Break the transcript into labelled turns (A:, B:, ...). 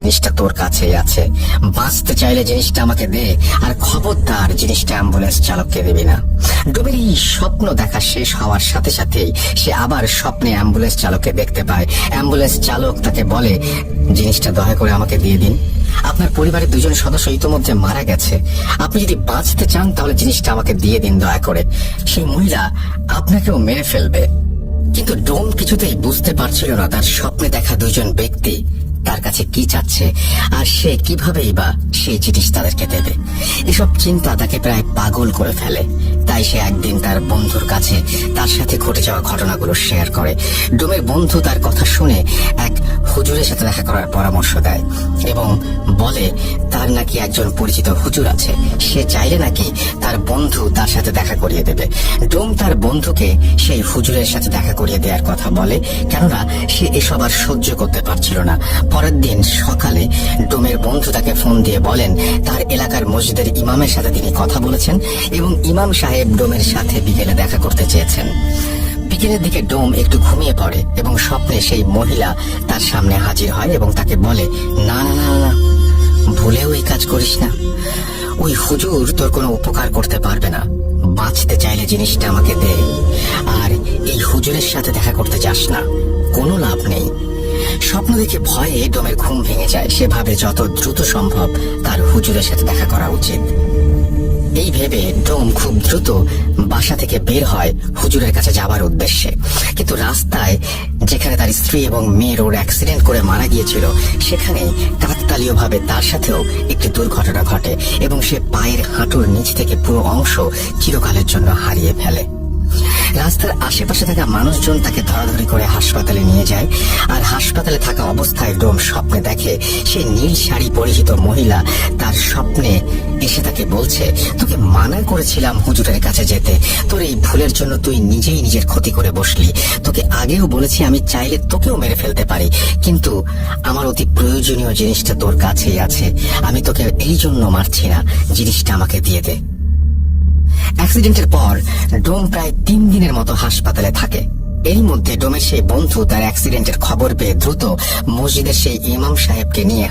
A: জিনিসটা তোর কাছেই আছে। বাঁচতে চাইলে জিনিসটা আমাকে দে, আর খবরদার জিনিসটা অ্যাম্বুলেন্স চালককে দিবি না। ডোমের এই স্বপ্ন দেখা শেষ হওয়ার সাথে সাথেই সে আবার স্বপ্নে অ্যাম্বুলেন্স চালককে দেখতে পায়। অ্যাম্বুলেন্স চালক তাকে বলে, জিনিসটা দয়া করে আমাকে দিয়ে দিন। আপনার পরিবারের দুজন সদস্য ইতোমধ্যে মারা গেছে। আপনি যদি বাঁচতে চান তাহলে জিনিসটা আমাকে দিয়ে দিন দয়া করে। সেই মহিলা আপনাকেও মেরে ফেলবে। কিন্তু ডোম কিছুতেই বুঝতে পারছিল না তার স্বপ্নে দেখা দুজন ব্যক্তি তার কাছে কি চাচ্ছে, আর সে কিভাবেই বা সেই জিনিস তাদেরকে দেবে। এসব চিন্তা তাকে প্রায় পাগল করে ফেলে। তাই সে একদিন তার বন্ধুর কাছে তার সাথে ঘটে যাওয়া ঘটনাগুলো শেয়ার করে। ডোমের বন্ধু তার কথা শুনে এক হুজুরের সাথে দেখা করার পরামর্শ দেয় এবং বলে তার নাকি একজন পরিচিত হুজুর আছে, সে চাইলে নাকি তার বন্ধু তার সাথে দেখা করিয়ে দেবে। ডোম তার বন্ধুকে সেই হুজুরের সাথে দেখা করিয়ে দেওয়ার কথা বলে, কেননা সে এসব আর সহ্য করতে পারছিল না। পরের দিন সকালে ডোমের বন্ধু তাকে ফোন দিয়ে বলেন তার এলাকার মসজিদের ইমামের সাথে তিনি কথা বলেছেন এবং ইমাম সাহেব ডোমের সাথে বিকেলে দেখা করতে চেয়েছেন। বিকেলের দিকে ডোম একটু ঘুমিয়ে পড়ে এবং স্বপ্নে সেই মহিলা তার সামনে হাজির হয় এবং তাকে বলে, না না না না, ভুলেও এই কাজ করিস না। ওই হুজুর তোর কোনো উপকার করতে পারবে না। বাঁচতে চাইলে জিনিসটা আমাকে দে, আর এই হুজুরের সাথে দেখা করতে যাস না, কোনো লাভ নেই। স্বপ্ন দেখে ভয়ে ডোমের ঘুম ভেঙে যায়। সে ভাবে যত দ্রুত সম্ভব তার হুজুরের সাথে দেখা করা উচিত। এই ভেবে ডোম খুব দ্রুত বাসা থেকে বের হয় হুজুরের কাছে যাবার উদ্দেশ্যে। কিন্তু রাস্তায় যেখানে তার স্ত্রী এবং মেয়ের ওর অ্যাক্সিডেন্ট করে মারা গিয়েছিল, সেখানে কাকতালীয় ভাবে তার সাথেও একটি দুর্ঘটনা ঘটে এবং সে পায়ের হাঁটুর নিচ থেকে পুরো অংশ চিরকালের জন্য হারিয়ে ফেলে। রাস্তার আশেপাশে থাকা মানুষজন তাকে ধরাধরি করে হাসপাতালে নিয়ে যায়, আর হাসপাতালে থাকা অবস্থায় ডোম স্বপ্নে দেখে সেই নীল শাড়ি পরিহিত মহিলা তার স্বপ্নে এসে তাকে বলছে, তোকে মানা করেছিলাম হুজুরের কাছে যেতে, তোর এই ভুলের জন্য তুই নিজেই নিজের ক্ষতি করে বসলি। তোকে আগেও বলেছি আমি চাইলে তোকেও মেরে ফেলতে পারি, কিন্তু আমার অতি প্রয়োজনীয় জিনিসটা তোর কাছেই আছে, আমি তোকে এই জন্য মারছি না, জিনিসটা আমাকে দিয়ে দে। অ্যাক্সিডেন্টের পর ডোম প্রায় 3 দিনের মতো হাসপাতালে থাকে। এর মধ্যে ডোমের সেই বন্ধু তার অ্যাক্সিডেন্টের খবর পেয়ে দ্রুত মসজিদের সেই ইমাম সাহেবকে নিয়ে